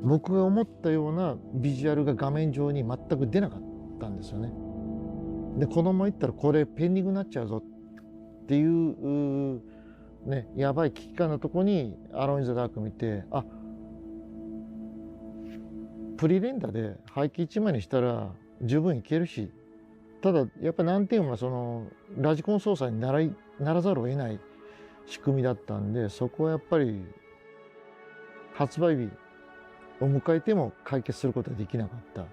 僕が思ったようなビジュアルが画面上に全く出なかったんですよね。で、このままいったらこれペンディングになっちゃうぞっていうね、やばい危機感のとこにアローン・イン・ザ・ダーク見て、あ、プリレンダで背景1枚にしたら十分いけるし、ただやっぱ難点はそのラジコン操作にならざるを得ない仕組みだったんで、そこはやっぱり発売日を迎えても解決することはできなかった。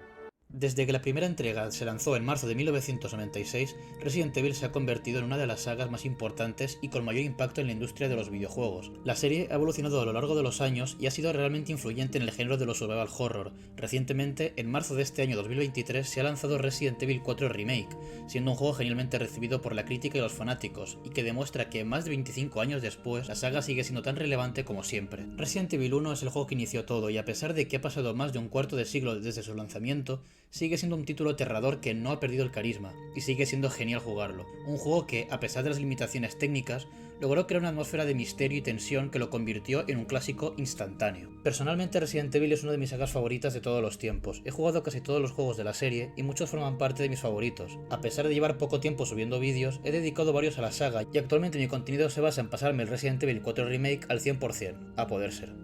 Desde que la primera entrega se lanzó en marzo de 1996, Resident Evil se ha convertido en una de las sagas más importantes y con mayor impacto en la industria de los videojuegos. La serie ha evolucionado a lo largo de los años y ha sido realmente influyente en el género de los survival horror. Recientemente, en marzo de este año 2023, se ha lanzado Resident Evil 4 Remake, siendo un juego genialmente recibido por la crítica y los fanáticos, y que demuestra que más de 25 años después, la saga sigue siendo tan relevante como siempre. Resident Evil 1 es el juego que inició todo, y a pesar de que ha pasado más de un cuarto de siglo desde su lanzamiento, sigue siendo un título aterrador que no ha perdido el carisma, y sigue siendo genial jugarlo. Un juego que, a pesar de las limitaciones técnicas, logró crear una atmósfera de misterio y tensión que lo convirtió en un clásico instantáneo. Personalmente, Resident Evil es una de mis sagas favoritas de todos los tiempos. He jugado casi todos los juegos de la serie y muchos forman parte de mis favoritos. A pesar de llevar poco tiempo subiendo vídeos, he dedicado varios a la saga y actualmente mi contenido se basa en pasarme el Resident Evil 4 Remake al 100%, a poder ser.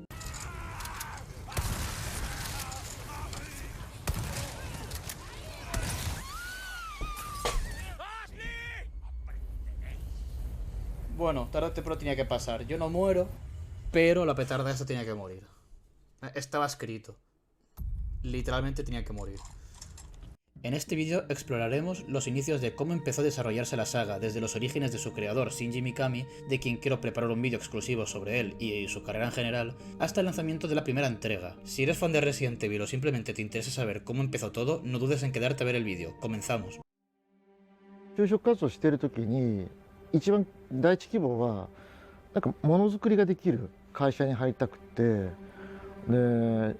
Bueno, tarde o temprano tenía que pasar. Yo no muero, pero la petarda esta tenía que morir. Estaba escrito. Literalmente tenía que morir. En este vídeo exploraremos los inicios de cómo empezó a desarrollarse la saga, desde los orígenes de su creador, Shinji Mikami, de quien quiero preparar un vídeo exclusivo sobre él y su carrera en general, hasta el lanzamiento de la primera entrega. Si eres fan de Resident Evil o simplemente te interesa saber cómo empezó todo, no dudes en quedarte a ver el vídeo. Comenzamos. 就職活動してる時に一番第一希望はなんかものづくりができる会社に入りたくて、で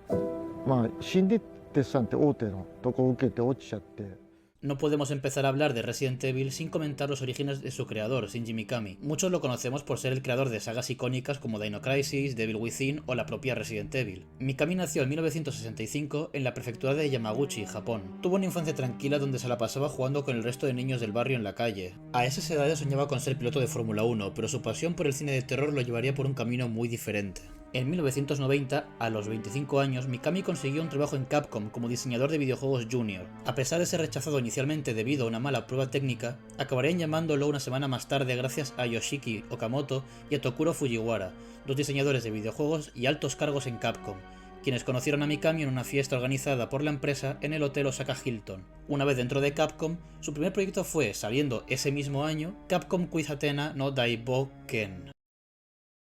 まあシンディテスさんって大手のとこを受けて落ちちゃって。No podemos empezar a hablar de Resident Evil sin comentar los orígenes de su creador, Shinji Mikami. Muchos lo conocemos por ser el creador de sagas icónicas como Dino Crisis, Devil Within o la propia Resident Evil. Mikami nació en 1965 en la prefectura de Yamaguchi, Japón. Tuvo una infancia tranquila donde se la pasaba jugando con el resto de niños del barrio en la calle. A esas edades soñaba con ser piloto de Fórmula 1, pero su pasión por el cine de terror lo llevaría por un camino muy diferente. En 1990, a los 25 años, Mikami consiguió un trabajo en Capcom como diseñador de videojuegos junior. A pesar de ser rechazado inicialmente debido a una mala prueba técnica, acabarían llamándolo una semana más tarde gracias a Yoshiki Okamoto y a Tokuro Fujiwara, dos diseñadores de videojuegos y altos cargos en Capcom, quienes conocieron a Mikami en una fiesta organizada por la empresa en el Hotel Osaka Hilton. Una vez dentro de Capcom, su primer proyecto fue, saliendo ese mismo año, Capcom Quiz Athena no Daiboken.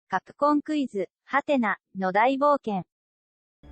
Capcom Quiz Athena no Daiboken.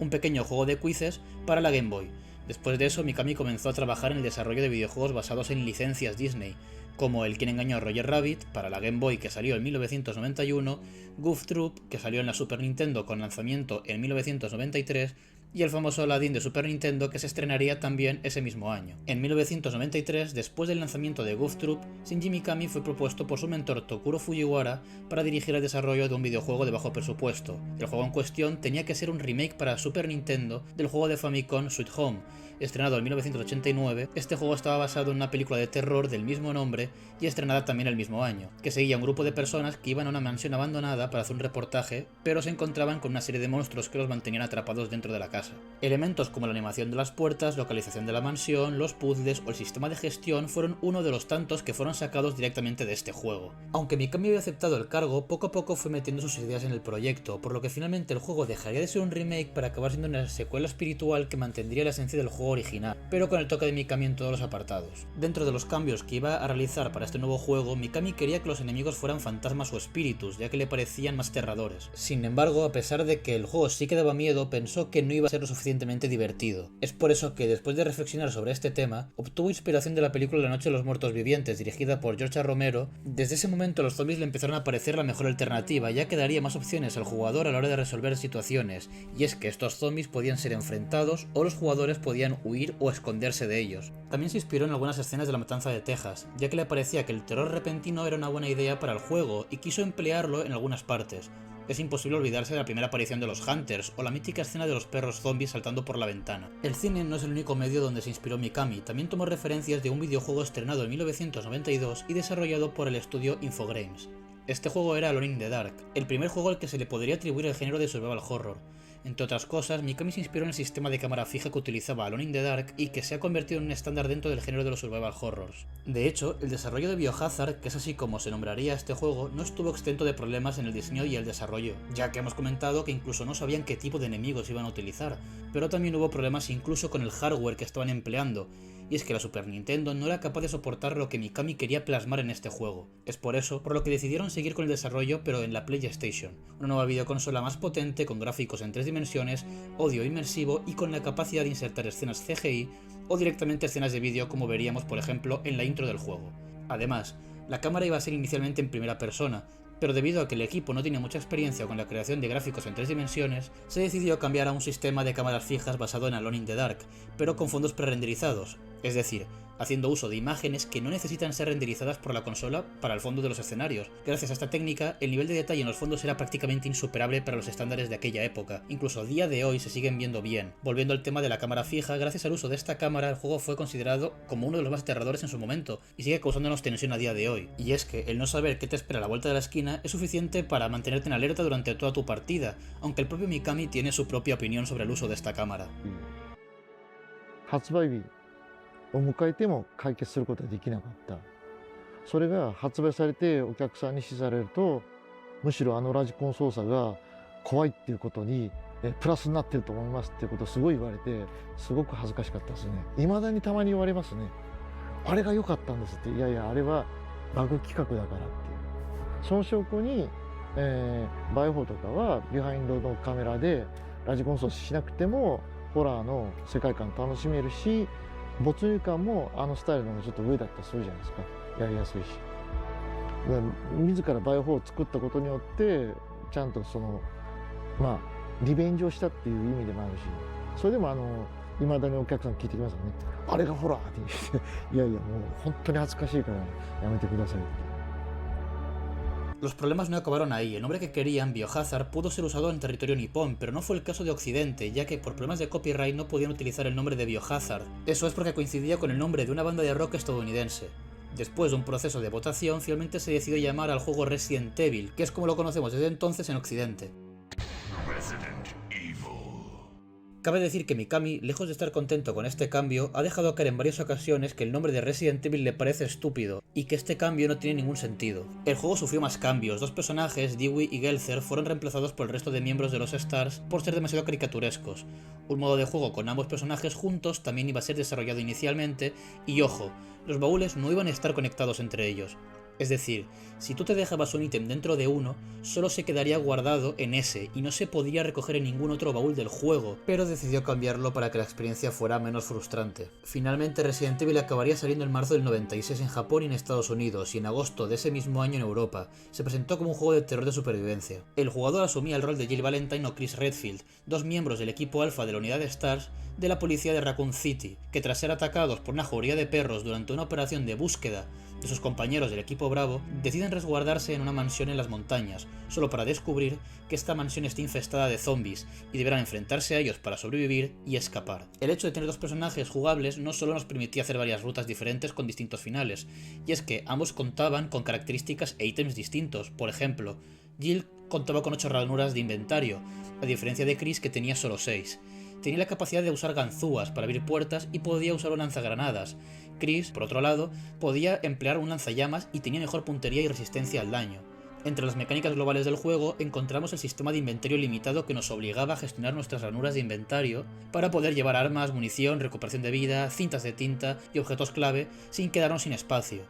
Un pequeño juego de quizzes para la Game Boy. Después de eso, Mikami comenzó a trabajar en el desarrollo de videojuegos basados en licencias Disney, como El Quien Engañó a Roger Rabbit para la Game Boy, que salió en 1991, Goof Troop, que salió en la Super Nintendo con lanzamiento en 1993, y el famoso Aladdin de Super Nintendo, que se estrenaría también ese mismo año. En 1993, después del lanzamiento de Goof Troop, Shinji Mikami fue propuesto por su mentor Tokuro Fujiwara para dirigir el desarrollo de un videojuego de bajo presupuesto. El juego en cuestión tenía que ser un remake para Super Nintendo del juego de Famicom Sweet Home. Estrenado en 1989, este juego estaba basado en una película de terror del mismo nombre y estrenada también el mismo año, que seguía un grupo de personas que iban a una mansión abandonada para hacer un reportaje, pero se encontraban con una serie de monstruos que los mantenían atrapados dentro de la casa. Elementos como la animación de las puertas, localización de la mansión, los puzzles o el sistema de gestión fueron uno de los tantos que fueron sacados directamente de este juego. Aunque Mikami había aceptado el cargo, poco a poco fue metiendo sus ideas en el proyecto, por lo que finalmente el juego dejaría de ser un remake para acabar siendo una secuela espiritual que mantendría la esencia del juego original, pero con el toque de Mikami en todos los apartados. Dentro de los cambios que iba a realizar para este nuevo juego, Mikami quería que los enemigos fueran fantasmas o espíritus, ya que le parecían más aterradores. Sin embargo, a pesar de que el juego sí que daba miedo, pensó que no iba a ser lo suficientemente divertido. Es por eso que, después de reflexionar sobre este tema, obtuvo inspiración de la película La Noche de los Muertos Vivientes, dirigida por George A. Romero. Desde ese momento los zombies le empezaron a parecer la mejor alternativa, ya que daría más opciones al jugador a la hora de resolver situaciones, y es que estos zombies podían ser enfrentados o los jugadores podían huir o esconderse de ellos. También se inspiró en algunas escenas de La Matanza de Texas, ya que le parecía que el terror repentino era una buena idea para el juego y quiso emplearlo en algunas partes. Es imposible olvidarse de la primera aparición de los Hunters, o la mítica escena de los perros zombies saltando por la ventana. El cine no es el único medio donde se inspiró Mikami, también tomó referencias de un videojuego estrenado en 1992 y desarrollado por el estudio Infogrames. Este juego era Alone in the Dark, el primer juego al que se le podría atribuir el género de survival horror. Entre otras cosas, Mikami se inspiró en el sistema de cámara fija que utilizaba Alone in the Dark y que se ha convertido en un estándar dentro del género de los survival horrors. De hecho, el desarrollo de Biohazard, que es así como se nombraría este juego, no estuvo exento de problemas en el diseño y el desarrollo, ya que hemos comentado que incluso no sabían qué tipo de enemigos iban a utilizar, pero también hubo problemas incluso con el hardware que estaban empleando, y es que la Super Nintendo no era capaz de soportar lo que Mikami quería plasmar en este juego. Es por eso por lo que decidieron seguir con el desarrollo pero en la PlayStation, una nueva videoconsola más potente con gráficos en 3 dimensiones, audio inmersivo y con la capacidad de insertar escenas CGI o directamente escenas de vídeo como veríamos por ejemplo en la intro del juego. Además, la cámara iba a ser inicialmente en primera persona, pero debido a que el equipo no tenía mucha experiencia con la creación de gráficos en 3 dimensiones, se decidió cambiar a un sistema de cámaras fijas basado en Alone in the Dark, pero con fondos prerenderizados, es decir, haciendo uso de imágenes que no necesitan ser renderizadas por la consola para el fondo de los escenarios. Gracias a esta técnica, el nivel de detalle en los fondos era prácticamente insuperable para los estándares de aquella época, incluso a día de hoy se siguen viendo bien. Volviendo al tema de la cámara fija, gracias al uso de esta cámara el juego fue considerado como uno de los más aterradores en su momento, y sigue causándonos tensión a día de hoy. Y es que el no saber qué te espera a la vuelta de la esquina es suficiente para mantenerte en alerta durante toda tu partida, aunque el propio Mikami tiene su propia opinión sobre el uso de esta cámara. 発売日を迎えても解決することはできなかった。それが発売されてお客さんに指示されると、むしろあのラジコン操作が怖いっていうことにプラスになってると思いますっていうことをすごい言われて、すごく恥ずかしかったですね。未だにたまに言われますね。あれが良かったんですって。いやいや、あれはバグ企画だからっていう。その証拠に、バイオ4とかはビハインドのカメラでラジコン操作しなくてもホラーの世界観楽しめるし、没入感もあのスタイルの方がちょっと上だったりするじゃないですか。やりやすいし。だから自らバイオ4を作ったことによってちゃんとそのまあリベンジをしたっていう意味でもあるし、それでもいまだにお客さん聞いてきますよね。あれがホラーって言っていやいやもう本当に恥ずかしいからやめてくださいって。Los problemas no acabaron ahí. El nombre que querían, Biohazard, pudo ser usado en territorio nipón, pero no fue el caso de Occidente, ya que por problemas de copyright no podían utilizar el nombre de Biohazard. Eso es porque coincidía con el nombre de una banda de rock estadounidense. Después de un proceso de votación, finalmente se decidió llamar al juego Resident Evil, que es como lo conocemos desde entonces en Occidente. Cabe decir que Mikami, lejos de estar contento con este cambio, ha dejado caer en varias ocasiones que el nombre de Resident Evil le parece estúpido, y que este cambio no tiene ningún sentido. El juego sufrió más cambios, dos personajes, Dewey y Gelzer, fueron reemplazados por el resto de miembros de los Stars por ser demasiado caricaturescos. Un modo de juego con ambos personajes juntos también iba a ser desarrollado inicialmente, y ojo, los baúles no iban a estar conectados entre ellos. Es decir, si tú te dejabas un ítem dentro de uno, solo se quedaría guardado en ese y no se podría recoger en ningún otro baúl del juego, pero decidió cambiarlo para que la experiencia fuera menos frustrante. Finalmente Resident Evil acabaría saliendo en marzo del 96 en Japón y en Estados Unidos, y en agosto de ese mismo año en Europa. Se presentó como un juego de terror de supervivencia. El jugador asumía el rol de Jill Valentine o Chris Redfield, dos miembros del equipo alfa de la unidad de Stars de la policía de Raccoon City, que tras ser atacados por una jauría de perros durante una operación de búsqueda de sus compañeros del equipo Bravo, deciden resguardarse en una mansión en las montañas, solo para descubrir que esta mansión está infestada de zombies y deberán enfrentarse a ellos para sobrevivir y escapar. El hecho de tener dos personajes jugables no solo nos permitía hacer varias rutas diferentes con distintos finales, y es que ambos contaban con características e ítems distintos. Por ejemplo, Jill contaba con 8 ranuras de inventario, a diferencia de Chris que tenía solo 6. Tenía la capacidad de usar ganzúas para abrir puertas y podía usar un lanzagranadas. Chris, por otro lado, podía emplear un lanzallamas y tenía mejor puntería y resistencia al daño. Entre las mecánicas globales del juego encontramos el sistema de inventario limitado que nos obligaba a gestionar nuestras ranuras de inventario para poder llevar armas, munición, recuperación de vida, cintas de tinta y objetos clave sin quedarnos sin espacio.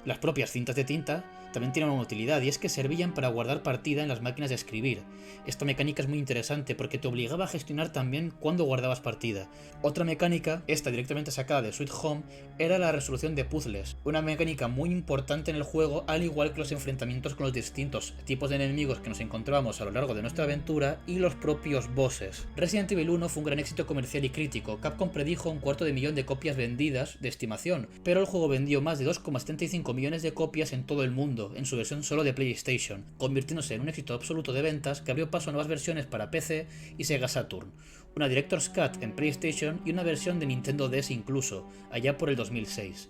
Las propias cintas de tinta también tienen una utilidad, y es que servían para guardar partida en las máquinas de escribir. Esta mecánica es muy interesante porque te obligaba a gestionar también cuándo guardabas partida. Otra mecánica, esta directamente sacada de Sweet Home, era la resolución de puzzles, una mecánica muy importante en el juego, al igual que los enfrentamientos con los distintos tipos de enemigos que nos encontrábamos a lo largo de nuestra aventura y los propios bosses. Resident Evil 1 fue un gran éxito comercial y crítico. Capcom predijo 250.000 de copias vendidas de estimación, pero el juego vendió más de 2,75 millones de copias en todo el mundo, mundo en su versión solo de PlayStation, convirtiéndose en un éxito absoluto de ventas que abrió paso a nuevas versiones para PC y Sega Saturn, una Director's Cut en PlayStation y una versión de Nintendo DS incluso, allá por el 2006.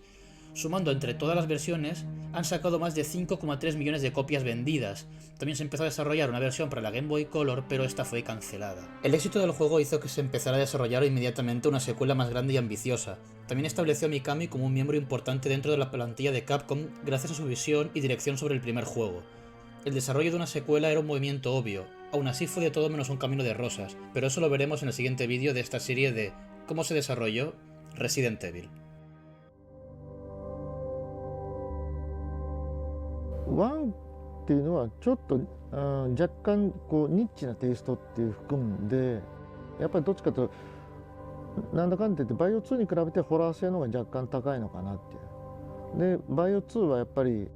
Sumando entre todas las versiones, han sacado más de 5,3 millones de copias vendidas. También se empezó a desarrollar una versión para la Game Boy Color, pero esta fue cancelada. El éxito del juego hizo que se empezara a desarrollar inmediatamente una secuela más grande y ambiciosa. También estableció a Mikami como un miembro importante dentro de la plantilla de Capcom gracias a su visión y dirección sobre el primer juego. El desarrollo de una secuela era un movimiento obvio, aún así fue de todo menos un camino de rosas, pero eso lo veremos en el siguiente vídeo de esta serie de cómo se desarrolló Resident Evil. 1っていうのはちょっと、若干こうニッチなテイストっていう含むんで、やっぱりどっちかというとなんだかんだ言ってバイオ2に比べてホラー性の方が若干高いのかなっていう。でバイオ2はやっぱり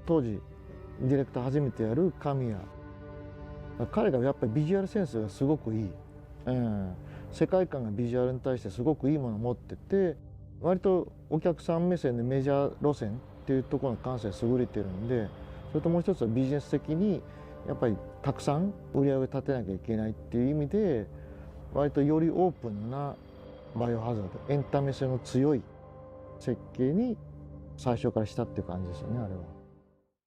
当時ディレクター初めてやる神谷、彼がやっぱりビジュアルセンスがすごくいい、世界観がビジュアルに対してすごくいいものを持ってて、割とお客さん目線でメジャー路線っていうところの感性が優れてるんで、それともう一つはビジネス的にやっぱりたくさん売り上げを立てなきゃいけないっていう意味で割とよりオープンなバイオハザード、エンタメ性の強い設計に最初からしたっていう感じですよね、あれは。